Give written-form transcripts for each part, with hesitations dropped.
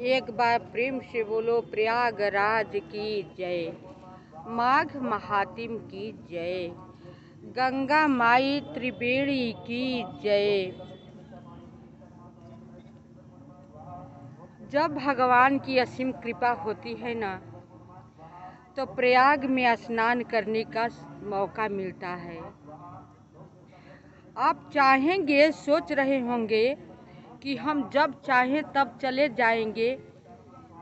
एक बार प्रेम से बोलो प्रयागराज की जय, माघ महात्म की जय, गंगा माई त्रिवेणी की जय। जब भगवान की असीम कृपा होती है ना, तो प्रयाग में स्नान करने का मौका मिलता है। आप चाहेंगे, सोच रहे होंगे कि हम जब चाहें तब चले जाएंगे,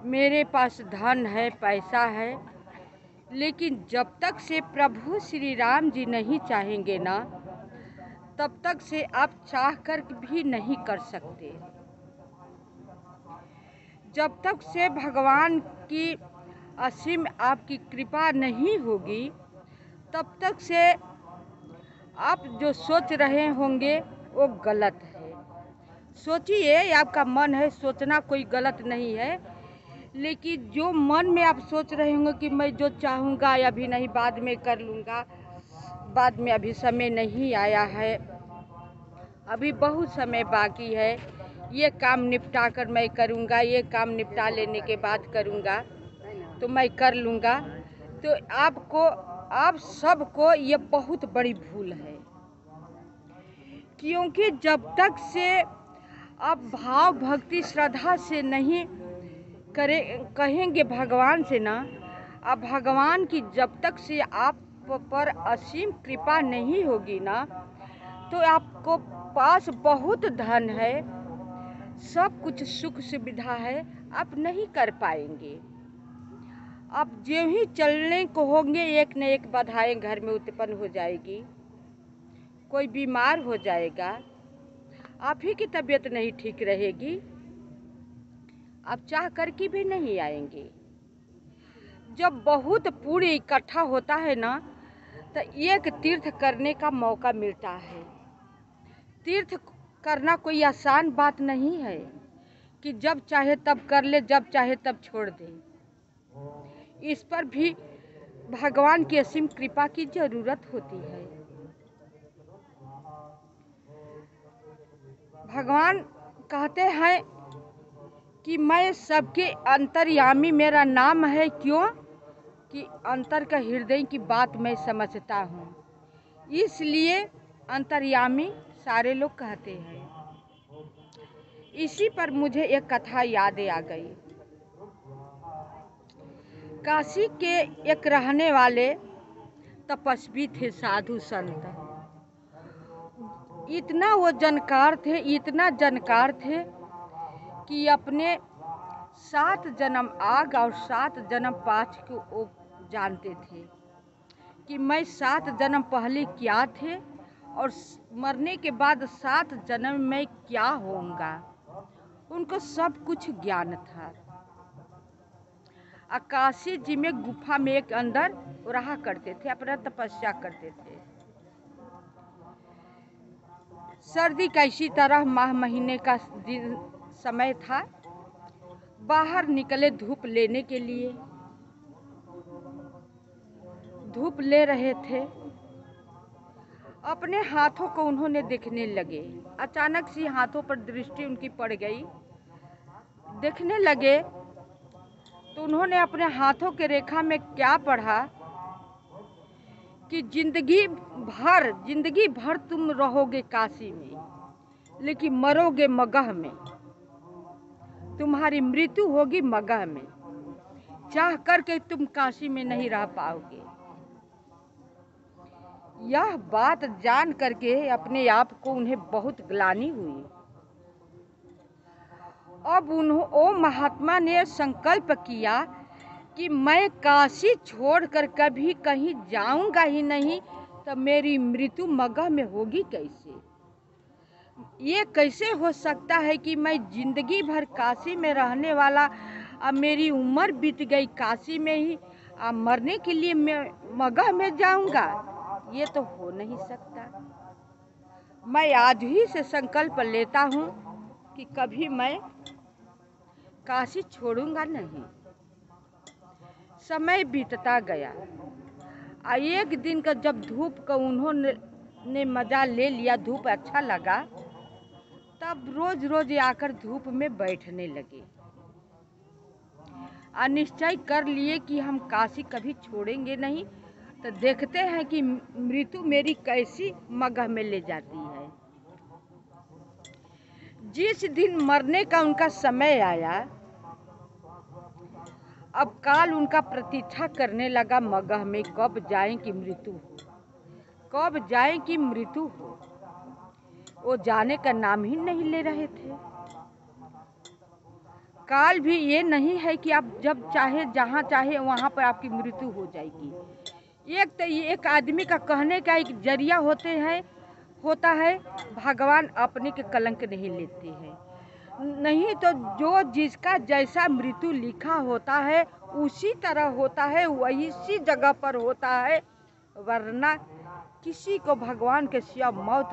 मेरे पास धन है, पैसा है, लेकिन जब तक से प्रभु श्री राम जी नहीं चाहेंगे ना, तब तक से आप चाह कर भी नहीं कर सकते। जब तक से भगवान की असीम आपकी कृपा नहीं होगी, तब तक से आप जो सोच रहे होंगे वो गलत है। सोचिए, आपका मन है, सोचना कोई गलत नहीं है, लेकिन जो मन में आप सोच रहे होंगे कि मैं जो चाहूँगा अभी नहीं, बाद में कर लूँगा, बाद में, अभी समय नहीं आया है, अभी बहुत समय बाकी है, ये काम निपटा कर मैं करूँगा, ये काम निपटा लेने के बाद करूँगा, तो मैं कर लूँगा, तो आप सबको ये बहुत बड़ी भूल है। क्योंकि जब तक से आप भाव भक्ति श्रद्धा से नहीं कहेंगे भगवान से ना, अब भगवान की जब तक से आप पर असीम कृपा नहीं होगी ना, तो आपको पास बहुत धन है, सब कुछ सुख सुविधा है, आप नहीं कर पाएंगे। आप जो ही चलने को होंगे, एक न एक बाधाएं घर में उत्पन्न हो जाएगी, कोई बीमार हो जाएगा, आप ही की तबीयत नहीं ठीक रहेगी, आप चाह कर के भी नहीं आएंगे। जब बहुत पूरी इकट्ठा होता है ना, तो एक तीर्थ करने का मौका मिलता है। तीर्थ करना कोई आसान बात नहीं है कि जब चाहे तब कर ले, जब चाहे तब छोड़ दे। इस पर भी भगवान की असीम कृपा की जरूरत होती है। भगवान कहते हैं कि मैं सबके अंतर्यामी, मेरा नाम है, क्यों कि अंतर का हृदय की बात मैं समझता हूँ, इसलिए अंतर्यामी सारे लोग कहते हैं। इसी पर मुझे एक कथा याद आ गई। काशी के एक रहने वाले तपस्वी थे, साधु संत। इतना वो जानकार थे, इतना जानकार थे कि अपने 7 जन्म आग और 7 जन्म पाछ को वो जानते थे कि मैं 7 जन्म पहले क्या थे और मरने के बाद 7 जन्म में क्या होऊंगा। उनको सब कुछ ज्ञान था। काशी जी में गुफा में एक अंदर रहा करते थे, अपना तपस्या करते थे। सर्दी का इसी तरह माह महीने का दिन समय था। बाहर निकले धूप लेने के लिए, धूप ले रहे थे। अपने हाथों को उन्होंने देखने लगे। अचानक से हाथों पर दृष्टि उनकी पड़ गई। देखने लगे तो उन्होंने अपने हाथों के रेखा में क्या पढ़ा कि जिंदगी भर तुम रहोगे काशी में, लेकिन मरोगे मगह में। तुम्हारी मृत्यु होगी मगह में, चाह करके तुम काशी में नहीं रह पाओगे। यह बात जान करके अपने आप को उन्हें बहुत ग्लानि हुई। अब ओ महात्मा ने संकल्प किया कि मैं काशी छोड़कर कभी कहीं जाऊंगा ही नहीं, तो मेरी मृत्यु मगह में होगी कैसे। ये कैसे हो सकता है कि मैं जिंदगी भर काशी में रहने वाला, अब मेरी उम्र बीत गई काशी में ही, अब मरने के लिए मैं मगह में जाऊंगा, ये तो हो नहीं सकता। मैं आज ही से संकल्प लेता हूँ कि कभी मैं काशी छोड़ूंगा नहीं। समय बीतता गया। एक दिन का जब धूप का उन्होंने मजा ले लिया, धूप अच्छा लगा, तब रोज रोज आकर धूप में बैठने लगे। निश्चय कर लिए कि हम काशी कभी छोड़ेंगे नहीं। तो देखते हैं कि मृत्यु मेरी कैसी मगह में ले जाती है। जिस दिन मरने का उनका समय आया, अब काल उनका प्रतीक्षा करने लगा मगह में, कब जाएं कि मृत्यु हो, कब जाएं कि मृत्यु हो। वो जाने का नाम ही नहीं ले रहे थे। काल भी ये नहीं है कि आप जब चाहे जहाँ चाहे वहाँ पर आपकी मृत्यु हो जाएगी। एक तो एक आदमी का कहने का एक जरिया होता है, भगवान अपने के कलंक नहीं लेते हैं। नहीं तो जो जिसका जैसा मृत्यु लिखा होता है उसी तरह होता है, वही सी जगह पर होता है। वरना किसी को भगवान के सिवा मौत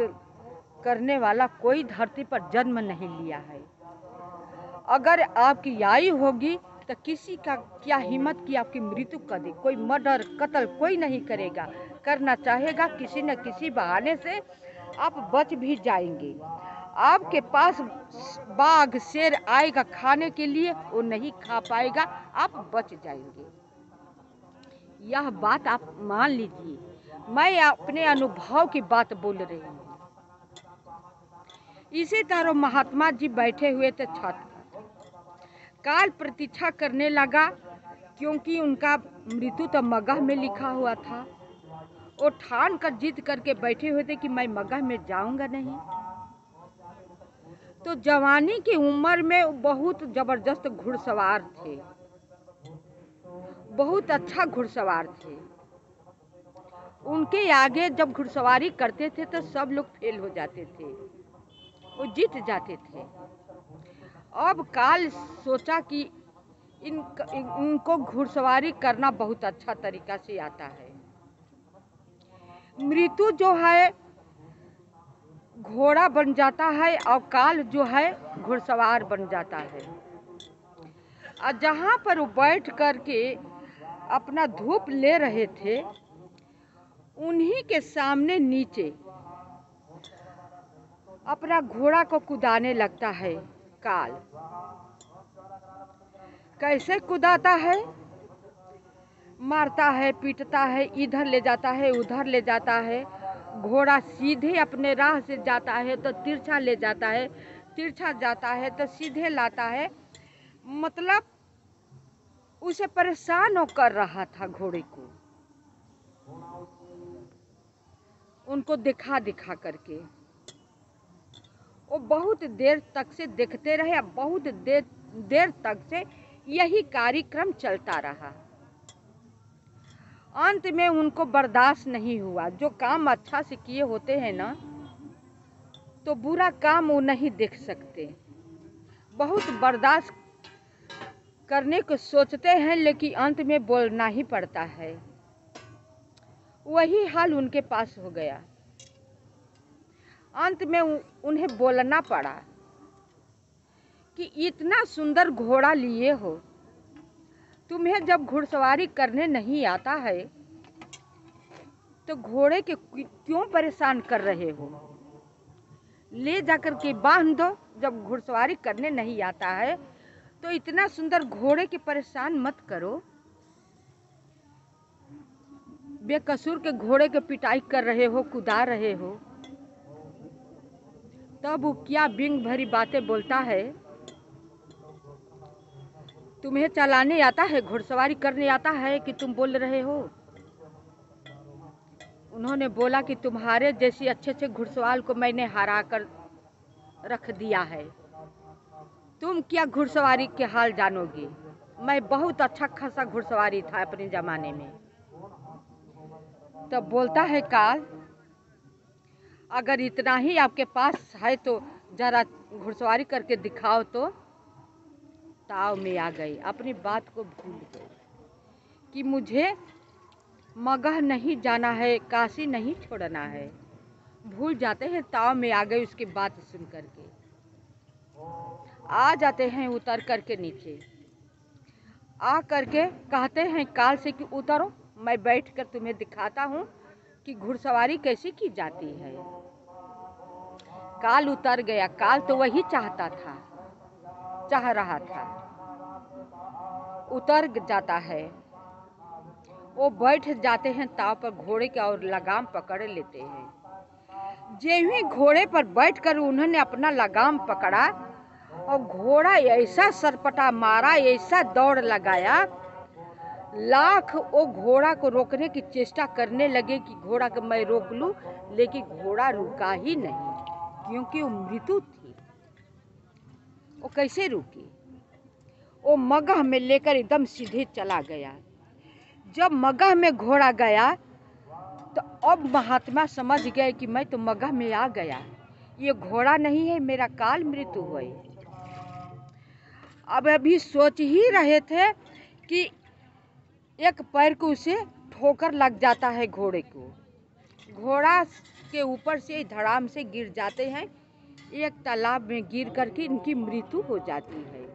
करने वाला कोई धरती पर जन्म नहीं लिया है। अगर आपकी आयु होगी तो किसी का क्या हिम्मत की आपकी मृत्यु कर दे। कोई मर्डर कत्ल कोई नहीं करेगा, करना चाहेगा किसी न किसी बहाने से आप बच भी जाएंगे। आपके पास बाघ शेर आएगा खाने के लिए, वो नहीं खा पाएगा, आप बच जाएंगे। यह बात आप मान लीजिए, मैं अपने अनुभव की बात बोल रही हूँ। इसी तरह महात्मा जी बैठे हुए थे छत पर। काल प्रतीक्षा करने लगा, क्योंकि उनका मृत्यु तो मगह में लिखा हुआ था। वो ठान कर जिद करके बैठे हुए थे कि मैं मगह में जाऊंगा नहीं। तो जवानी की उम्र में बहुत जबरदस्त घुड़सवार थे, बहुत अच्छा घुड़सवार थे। उनके आगे जब घुड़सवारी करते थे तो सब लोग फेल हो जाते थे, वो जीत जाते थे। अब काल सोचा कि इनको घुड़सवारी करना बहुत अच्छा तरीका से आता है। मृत्यु जो है घोड़ा बन जाता है और काल जो है घुड़सवार बन जाता है। और जहाँ पर वो बैठ करके अपना धूप ले रहे थे, उन्हीं के सामने नीचे अपना घोड़ा को कुदाने लगता है काल। कैसे कुदाता है? मारता है, पीटता है, इधर ले जाता है, उधर ले जाता है। घोड़ा सीधे अपने राह से जाता है तो तिरछा ले जाता है, तिरछा जाता है तो सीधे लाता है। मतलब उसे परेशान कर रहा था घोड़े को, उनको दिखा दिखा करके। वो बहुत देर तक से देखते रहे, बहुत देर तक से यही कार्यक्रम चलता रहा। अंत में उनको बर्दाश्त नहीं हुआ। जो काम अच्छा से किए होते हैं ना, तो बुरा काम वो नहीं देख सकते। बहुत बर्दाश्त करने को सोचते हैं, लेकिन अंत में बोलना ही पड़ता है। वही हाल उनके पास हो गया। अंत में उन्हें बोलना पड़ा कि इतना सुंदर घोड़ा लिए हो, तुम्हें जब घुड़सवारी करने नहीं आता है तो घोड़े के क्यों परेशान कर रहे हो? ले जाकर के बांध दो। जब घुड़सवारी करने नहीं आता है तो इतना सुंदर घोड़े के परेशान मत करो। बेकसूर के घोड़े के पिटाई कर रहे हो, कुदा रहे हो। तब वो क्या बिंग भरी बातें बोलता है। तुम्हें चलाने आता है, घुड़सवारी करने आता है कि तुम बोल रहे हो? उन्होंने बोला कि तुम्हारे जैसी अच्छे अच्छे घुड़सवार को मैंने हरा कर रख दिया है, तुम क्या घुड़सवारी के हाल जानोगी? मैं बहुत अच्छा खासा घुड़सवारी था अपने जमाने में। तब बोलता है काल, अगर इतना ही आपके पास है तो जरा घुड़सवारी करके दिखाओ। तो ताव में आ गई, अपनी बात को भूल गई कि मुझे मगह नहीं जाना है, काशी नहीं छोड़ना है। भूल जाते हैं, ताव में आ गई उसकी बात सुन करके। आ जाते हैं उतर करके नीचे। आ करके कहते हैं काल से कि उतरो, मैं बैठ कर तुम्हें दिखाता हूँ कि घुड़सवारी कैसे की जाती है। काल उतर गया। काल तो वही चाह रहा था। उतर जाता है। वो बैठ जाते हैं ताव पर घोड़े के और लगाम पकड़ लेते हैं। जो ही घोड़े पर बैठकर उन्होंने अपना लगाम पकड़ा और घोड़ा ऐसा सरपटा मारा, ऐसा दौड़ लगाया, लाख वो घोड़ा को रोकने की चेष्टा करने लगे कि घोड़ा को मैं रोक लूं, लेकिन घोड़ा रुका ही नहीं, क्योंकि वो मृत्यु थी। वो कैसे रुकी? वो मगह में लेकर एकदम सीधे चला गया। जब मगह में घोड़ा गया तो अब महात्मा समझ गए कि मैं तो मगह में आ गया, ये घोड़ा नहीं है, मेरा काल मृत्यु है। अब अभी सोच ही रहे थे कि एक पैर को उसे ठोकर लग जाता है घोड़े को, घोड़ा के ऊपर से धड़ाम से गिर जाते हैं, एक तालाब में गिर करके इनकी मृत्यु हो जाती है।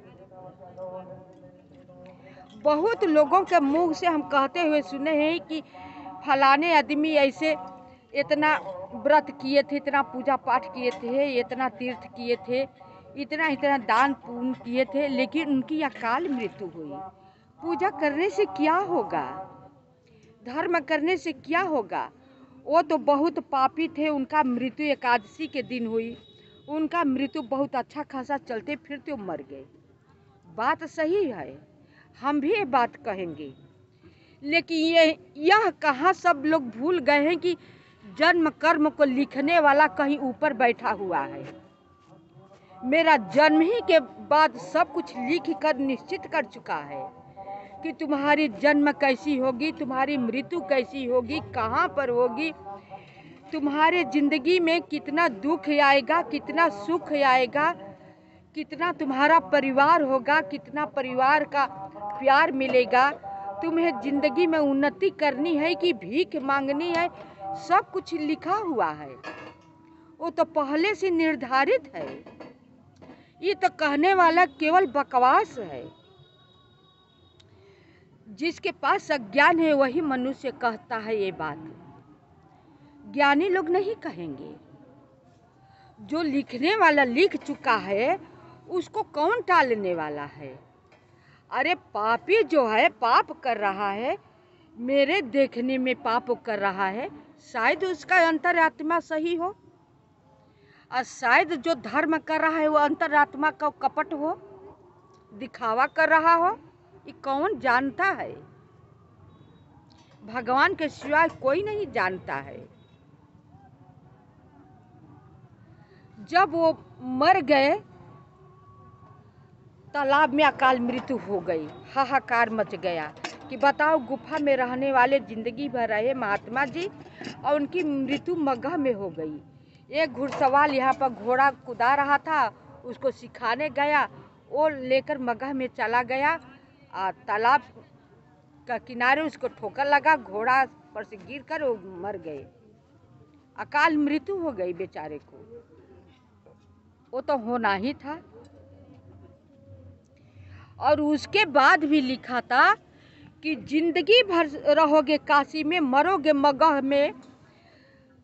बहुत लोगों के मुंह से हम कहते हुए सुने हैं कि फलाने आदमी ऐसे इतना व्रत किए थे, इतना पूजा पाठ किए थे, इतना तीर्थ किए थे, इतना इतना दान पुण्य किए थे, लेकिन उनकी अकाल मृत्यु हुई। पूजा करने से क्या होगा? धर्म करने से क्या होगा? वो तो बहुत पापी थे, उनका मृत्यु एकादशी के दिन हुई, उनका मृत्यु बहुत अच्छा खासा चलते फिरते मर गए। बात सही है, हम भी ये बात कहेंगे, लेकिन यह कहाँ सब लोग भूल गए हैं कि जन्म कर्म को लिखने वाला कहीं ऊपर बैठा हुआ है। मेरा जन्म ही के बाद सब कुछ लिख कर निश्चित कर चुका है कि तुम्हारी जन्म कैसी होगी, तुम्हारी मृत्यु कैसी होगी, कहाँ पर होगी, तुम्हारे जिंदगी में कितना दुख आएगा, कितना सुख आएगा, कितना तुम्हारा परिवार होगा, कितना परिवार का प्यार मिलेगा, तुम्हें जिंदगी में उन्नति करनी है कि भीख मांगनी है, सब कुछ लिखा हुआ है। वो तो पहले से निर्धारित है। ये तो कहने वाला केवल बकवास है। जिसके पास अज्ञान है वही मनुष्य कहता है ये बात, ज्ञानी लोग नहीं कहेंगे। जो लिखने वाला लिख चुका है उसको कौन टालने वाला है? अरे पापी जो है पाप कर रहा है, मेरे देखने में पाप कर रहा है, शायद उसका अंतरात्मा सही हो, और शायद जो धर्म कर रहा है वो अंतरात्मा का कपट हो, दिखावा कर रहा हो, ये कौन जानता है? भगवान के सिवाय कोई नहीं जानता है। जब वो मर गए, तालाब में अकाल मृत्यु हो गई, हाहाकार मच गया कि बताओ गुफा में रहने वाले जिंदगी भर रहे महात्मा जी और उनकी मृत्यु मगह में हो गई। एक घुड़सवार यहाँ पर घोड़ा कुदा रहा था, उसको सिखाने गया, वो लेकर मगह में चला गया, तालाब का किनारे उसको ठोकर लगा, घोड़ा पर से गिरकर वो मर गए, अकाल मृत्यु हो गई बेचारे को। वो तो होना ही था। और उसके बाद भी लिखा था कि जिंदगी भर रहोगे काशी में, मरोगे मगह में,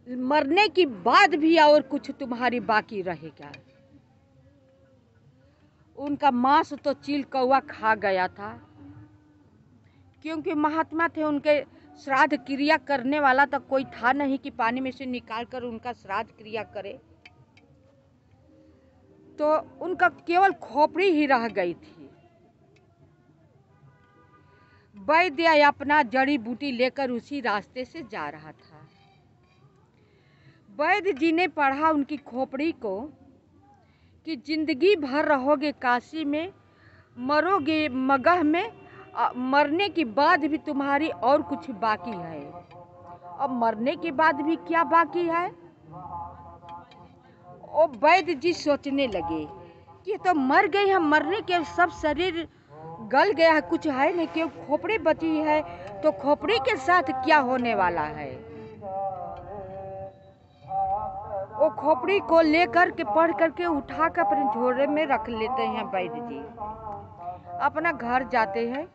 मरने के बाद भी और कुछ तुम्हारी बाकी रहेगा। उनका मांस तो चील कौवा खा गया था, क्योंकि महात्मा थे, उनके श्राद्ध क्रिया करने वाला तो कोई था नहीं कि पानी में से निकाल कर उनका श्राद्ध क्रिया करे, तो उनका केवल खोपड़ी ही रह गई थी। वैद्य अपना जड़ी बूटी लेकर उसी रास्ते से जा रहा था। वैद्य जी ने पढ़ा उनकी खोपड़ी को कि जिंदगी भर रहोगे काशी में, मरोगे मगह में, मरने के बाद भी तुम्हारी और कुछ बाकी है। अब मरने के बाद भी क्या बाकी है? वो वैद्य जी सोचने लगे कि तो मर गए हैं, मरने के सब शरीर गल गया है, कुछ है नहीं, क्यों खोपड़ी बची है, तो खोपड़ी के साथ क्या होने वाला है? वो खोपड़ी को लेकर के पढ़ करके उठा कर अपने झोरे में रख लेते हैं वैद्य जी। अपना घर जाते हैं,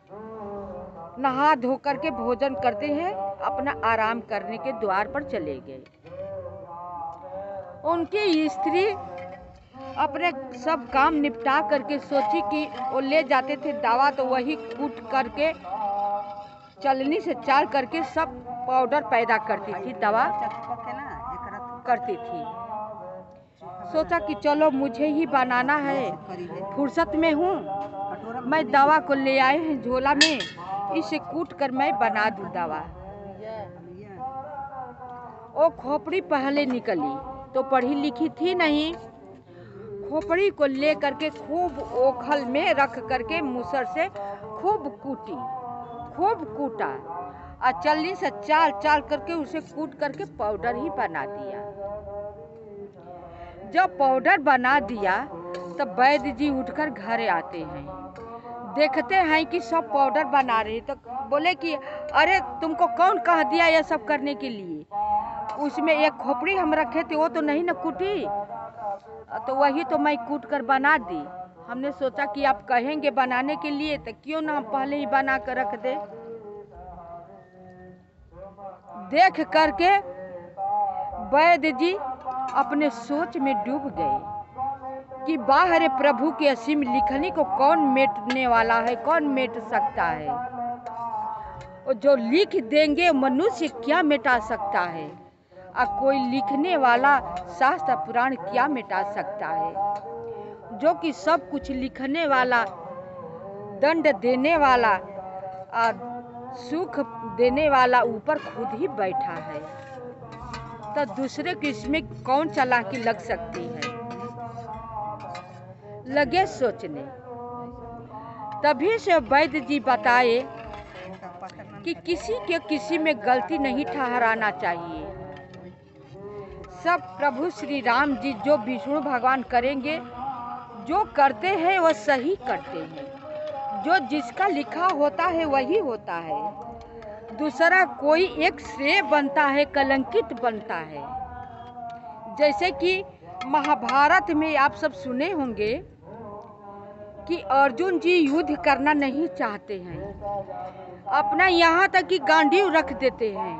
नहा धो करके भोजन करते हैं, अपना आराम करने के द्वार पर चले गए। उनकी स्त्री अपने सब काम निपटा करके सोची कि वो ले जाते थे दवा, तो वही कूट करके चलनी से चाल करके सब पाउडर पैदा करती थी, दवा करती थी। सोचा कि चलो मुझे ही बनाना है, फुर्सत में हूँ, मैं दवा को ले आए हैं झोला में, इसे कूट कर मैं बना दूँ दवा। वो खोपड़ी पहले निकली तो पढ़ी लिखी थी नहीं, खोपड़ी को ले करके खूब ओखल में रख करके मूसर से खूब कूटा और चलनी से चाल चाल करके उसे कूट करके पाउडर ही बना दिया। जब पाउडर बना दिया तब वैद्य जी उठकर घर आते हैं, देखते हैं कि सब पाउडर बना रहे, तो बोले कि अरे तुमको कौन कह दिया ये सब करने के लिए? उसमें एक खोपड़ी हम रखे थे, वो तो नहीं न कूटी, तो वही तो मैं कूट कर बना दी। हमने सोचा कि आप कहेंगे बनाने के लिए, तो क्यों ना हम पहले ही बना कर रख दे। देख करके वैद्य जी अपने सोच में डूब गए कि बाहर प्रभु के असीम लिखनी को कौन मेटने वाला है, कौन मेट सकता है? और जो लिख देंगे मनुष्य क्या मिटा सकता है, और कोई लिखने वाला शास्त्र पुराण क्या मिटा सकता है? जो कि सब कुछ लिखने वाला, दंड देने वाला और सुख देने वाला ऊपर खुद ही बैठा है, तो दूसरे की इसमें कौन चालाकी लग सकती है? लगे सोचने। तभी से वैद्य जी बताए कि किसी के किसी में गलती नहीं ठहराना चाहिए। सब प्रभु श्री राम जी जो विष्णु भगवान करेंगे, जो करते हैं वह सही करते हैं, जो जिसका लिखा होता है वही होता है। दूसरा कोई एक श्रेय बनता है, कलंकित बनता है। जैसे कि महाभारत में आप सब सुने होंगे कि अर्जुन जी युद्ध करना नहीं चाहते हैं, अपना यहाँ तक कि गांडीव रख देते हैं,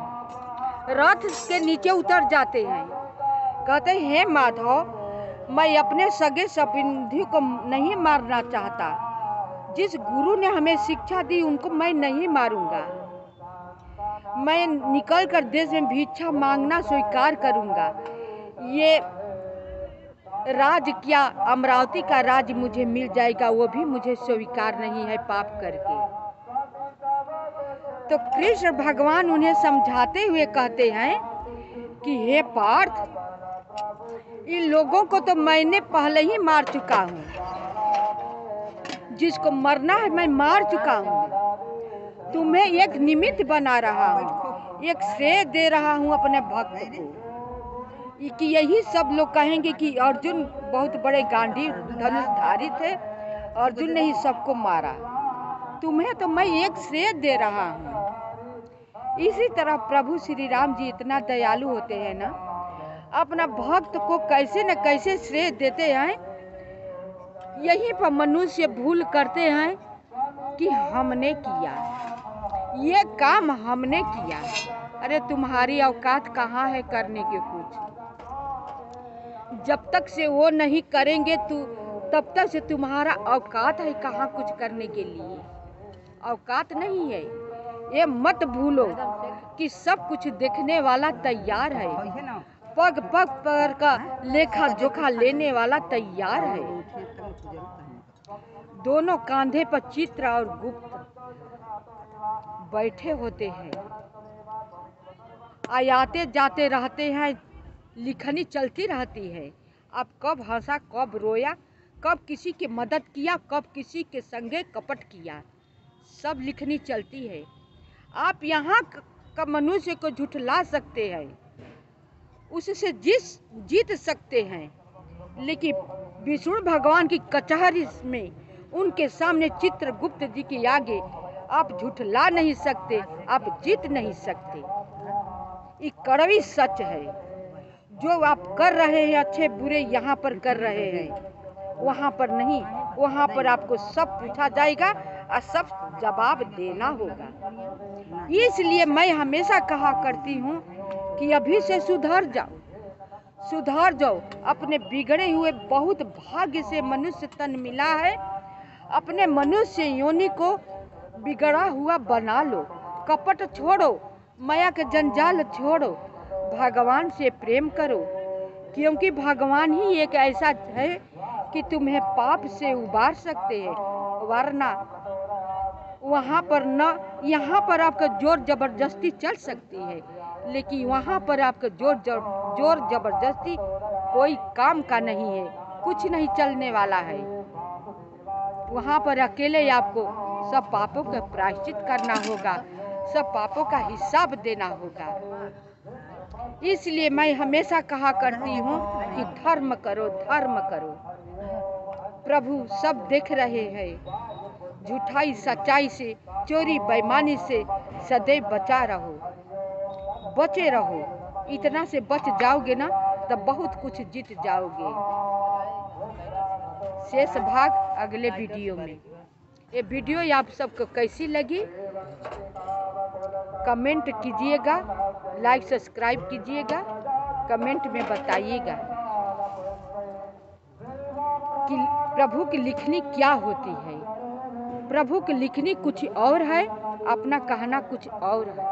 रथ के नीचे उतर जाते हैं, कहते हैं हे माधव, मैं अपने सगे संबंधी को नहीं मारना चाहता, जिस गुरु ने हमें शिक्षा दी उनको मैं नहीं मारूंगा, मैं निकल कर देश में भिक्षा मांगना स्वीकार करूंगा। ये राज क्या अमरावती का राज मुझे मिल जाएगा, वो भी मुझे स्वीकार नहीं है पाप करके। तो कृष्ण भगवान उन्हें समझाते हुए कहते हैं कि हे पार्थ, इन लोगों को तो मैंने पहले ही मार चुका हूँ, जिसको मरना है मैं मार चुका हूँ। तुम्हें एक निमित्त बना रहा हूँ, एक श्रेय दे रहा हूँ अपने भक्त को, कि यही सब लोग कहेंगे कि अर्जुन बहुत बड़े गांधी धनुषधारी थे, अर्जुन ने ही सबको मारा। तुम्हें तो मैं एक श्रेय दे रहा हूँ। इसी तरह प्रभु श्री राम जी इतना दयालु होते हैं ना, अपना भक्त को कैसे न कैसे श्रेय देते हैं। यहीं पर मनुष्य भूल करते हैं कि हमने किया, ये काम हमने किया। अरे तुम्हारी औकात कहाँ है करने के कुछ? जब तक से वो नहीं करेंगे तब तक से तुम्हारा औकात है कहाँ कुछ करने के लिए? औकात नहीं है। ये मत भूलो कि सब कुछ देखने वाला तैयार है, पग पग पर का लेखा जोखा लेने वाला तैयार है। दोनों कांधे पर चित्र और गुप्त बैठे होते हैं, आते जाते रहते हैं, लिखनी चलती रहती है। आप कब हंसा, कब रोया, कब किसी की मदद किया, कब किसी के संगे कपट किया, सब लिखनी चलती है। आप यहाँ का मनुष्य को झुठला सकते हैं, उससे जीत सकते हैं, लेकिन विष्णु भगवान की कचहरी में उनके सामने चित्रगुप्त जी के आगे आप झुठला नहीं सकते, आप जीत नहीं सकते। ये कड़वी सच है। जो आप कर रहे हैं अच्छे बुरे यहाँ पर कर रहे हैं, वहाँ पर नहीं। वहाँ पर आपको सब पूछा जाएगा और सब जवाब देना होगा। इसलिए मैं हमेशा कहा करती हूँ कि अभी से सुधर जाओ, सुधार जाओ। अपने बिगड़े हुए बहुत भाग्य से मनुष्य तन मिला है, अपने मनुष्य योनि को बिगड़ा हुआ बना लो। कपट छोड़ो, माया के जंजाल छोड़ो, भगवान से प्रेम करो, क्योंकि भगवान ही एक ऐसा है कि तुम्हें पाप से उबार सकते हैं। वरना वहाँ पर न, यहाँ पर आपका जोर जबरदस्ती चल सकती है, लेकिन वहाँ पर आपका जोर जबरदस्ती कोई काम का नहीं है, कुछ नहीं चलने वाला है। वहाँ पर अकेले आपको सब पापों का प्रायश्चित करना होगा, सब पापों का हिसाब देना होगा। इसलिए मैं हमेशा कहा करती हूँ कि धर्म करो, धर्म करो। प्रभु सब देख रहे हैं। झूठाई सच्चाई से, चोरी बेईमानी से सदैव बचे रहो। इतना से बच जाओगे ना, तब बहुत कुछ जीत जाओगे। शेष भाग अगले वीडियो में। ये वीडियो आप सबको कैसी लगी कमेंट कीजिएगा, लाइक सब्सक्राइब कीजिएगा, कमेंट में बताइएगा कि प्रभु की लिखनी क्या होती है। प्रभु की लिखनी कुछ और है, अपना कहना कुछ और है।